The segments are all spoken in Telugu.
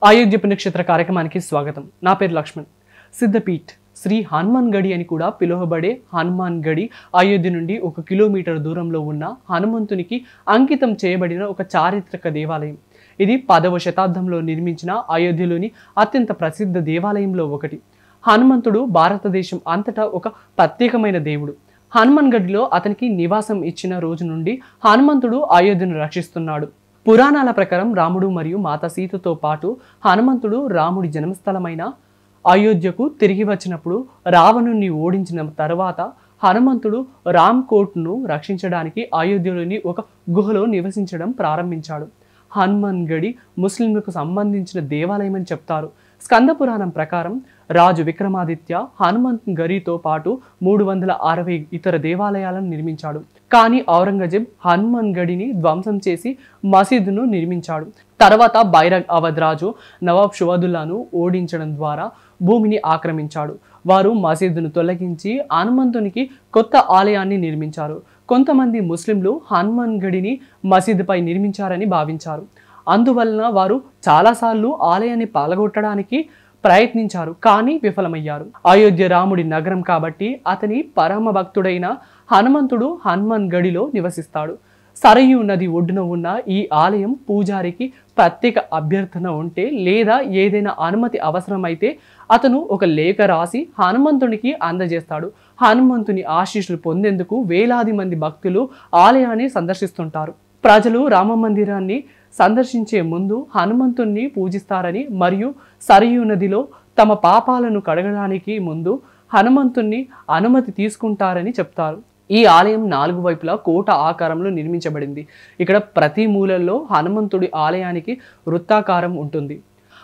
అయోధ్య పుణ్యక్షేత్ర కార్యక్రమానికి స్వాగతం. నా పేరు లక్ష్మణ్. సిద్ధపీఠ్ శ్రీ హనుమాన్ గడి అని కూడా పిలువబడే హనుమాన్ గడి అయోధ్య నుండి 1 కిలోమీటర్ దూరంలో ఉన్న హనుమంతునికి అంకితం చేయబడిన ఒక చారిత్రక దేవాలయం. ఇది 10వ శతాబ్దంలో నిర్మించిన అయోధ్యలోని అత్యంత ప్రసిద్ధ దేవాలయంలో ఒకటి. హనుమంతుడు భారతదేశం అంతటా ఒక ప్రత్యేకమైన దేవుడు. హనుమాన్ గడిలో అతనికి నివాసం ఇచ్చిన రోజు నుండి హనుమంతుడు అయోధ్యను రక్షిస్తున్నాడు. పురాణాల ప్రకారం రాముడు మరియు మాత సీతతో పాటు హనుమంతుడు రాముడి జన్మస్థలమైన అయోధ్యకు తిరిగి వచ్చినప్పుడు రావణుణ్ణి ఓడించిన తర్వాత హనుమంతుడు రామ్కోట్ను రక్షించడానికి అయోధ్యలోని ఒక గుహలో నివసించడం ప్రారంభించాడు. హనుమాన్ గడి ముస్లింలకు సంబంధించిన దేవాలయం అని చెప్తారు. స్కంద పురాణం ప్రకారం రాజు విక్రమాదిత్య హనుమంత్ గడితో పాటు 360 ఇతర దేవాలయాలను నిర్మించాడు. కానీ ఔరంగజేబ్ హనుమాన్ గడిని ధ్వంసం చేసి మసీదును నిర్మించాడు. తర్వాత బైరగ్ అవధ్ రాజు నవాబ్ షువదుల్లాను ఓడించడం ద్వారా భూమిని ఆక్రమించాడు. వారు మసీదును తొలగించి హనుమంతునికి కొత్త ఆలయాన్ని నిర్మించారు. కొంతమంది ముస్లింలు హనుమాన్ గడిని మసీదుపై నిర్మించారని భావించారు. అందువలన వారు చాలాసార్లు ఆలయాన్ని పగలగొట్టడానికి ప్రయత్నించారు, కానీ విఫలమయ్యారు. అయోధ్య రాముడి నగరం కాబట్టి అతని పరమ భక్తుడైన హనుమంతుడు హనుమాన్ గడిలో నివసిస్తాడు. సరయూ నది ఒడ్డున ఉన్న ఈ ఆలయం పూజారికి ప్రత్యేక అభ్యర్థన ఉంటే లేదా ఏదైనా అనుమతి అవసరమైతే అతను ఒక లేఖ రాసి హనుమంతునికి అందజేస్తాడు. హనుమంతుని ఆశీస్సులు పొందేందుకు వేలాది మంది భక్తులు ఆలయాన్ని సందర్శిస్తుంటారు. ప్రజలు రామ మందిరాన్ని సందర్శించే ముందు హనుమంతుణ్ణి పూజిస్తారని మరియు సరయూ నదిలో తమ పాపాలను కడగడానికి ముందు హనుమంతుణ్ణి అనుమతి తీసుకుంటారని చెప్తారు. ఈ ఆలయం 4 వైపులా కోట ఆకారంలో నిర్మించబడింది. ఇక్కడ ప్రతి మూలల్లో హనుమంతుడి ఆలయానికి వృత్తాకారం ఉంటుంది.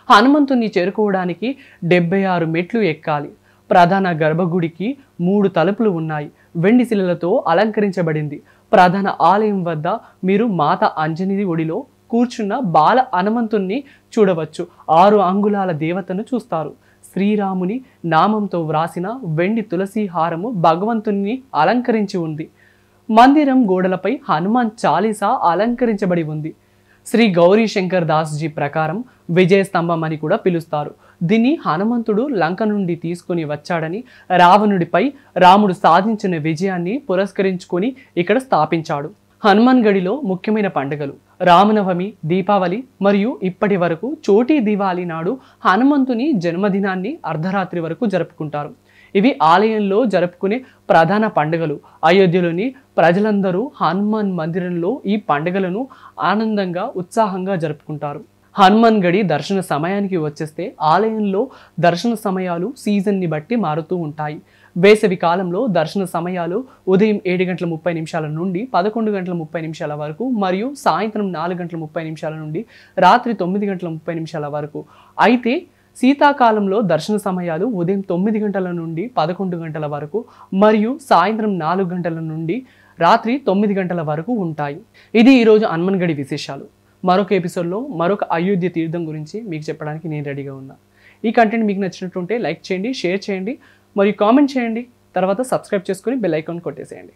హనుమంతుణ్ణి చేరుకోవడానికి 76 మెట్లు ఎక్కాలి. ప్రధాన గర్భగుడికి 3 తలుపులు ఉన్నాయి. వెండి శిలలతో అలంకరించబడింది. ప్రధాన ఆలయం వద్ద మీరు మాత అంజని ఒడిలో కూర్చున్న బాల హనుమంతుణ్ణి చూడవచ్చు. 6 అంగుళాల దేవతను చూస్తారు. శ్రీరాముని నామంతో వ్రాసిన వెండి తులసి హారము భగవంతుని అలంకరించి ఉంది. మందిరం గోడలపై హనుమాన్ చాలీసా అలంకరించబడి ఉంది. శ్రీ గౌరీ శంకర్ దాస్ జీ ప్రకారం విజయ స్తంభం అని కూడా పిలుస్తారు. దీన్ని హనుమంతుడు లంక నుండి తీసుకుని వచ్చాడని, రావణుడిపై రాముడు సాధించిన విజయాన్ని పురస్కరించుకొని ఇక్కడ స్థాపించాడు. హనుమాన్ గడిలో ముఖ్యమైన పండుగలు రామనవమి, దీపావళి మరియు ఇప్పటి వరకు చోటీ దివాళీ నాడు హనుమంతుని జన్మదినాన్ని అర్ధరాత్రి వరకు జరుపుకుంటారు. ఇవి ఆలయంలో జరుపుకునే ప్రధాన పండుగలు. అయోధ్యలోని ప్రజలందరూ హనుమాన్ మందిరంలో ఈ పండుగలను ఆనందంగా ఉత్సాహంగా జరుపుకుంటారు. హనుమాన్ గడి దర్శన సమయానికి వచ్చేస్తే ఆలయంలో దర్శన సమయాలు సీజన్ని బట్టి మారుతూ ఉంటాయి. వేసవి కాలంలో దర్శన సమయాలు ఉదయం 7:30 నుండి 11:30 వరకు మరియు సాయంత్రం 4:30 నుండి రాత్రి 9:30 వరకు. అయితే శీతాకాలంలో దర్శన సమయాలు ఉదయం 9 గంటల నుండి 11 గంటల వరకు మరియు సాయంత్రం 4 గంటల నుండి రాత్రి 9 గంటల వరకు ఉంటాయి. ఇది ఈరోజు హనుమాన్ గడి విశేషాలు. మరొక ఎపిసోడ్లో మరొక అయోధ్య తీర్థం గురించి మీకు చెప్పడానికి నేను రెడీగా ఉన్నా. ఈ కంటెంట్ మీకు నచ్చినట్టుంటే లైక్ చేయండి, షేర్ చేయండి మరియు కామెంట్ చేయండి. తర్వాత సబ్స్క్రైబ్ చేసుకొని బెల్ ఐకాన్ కొట్టేసేయండి.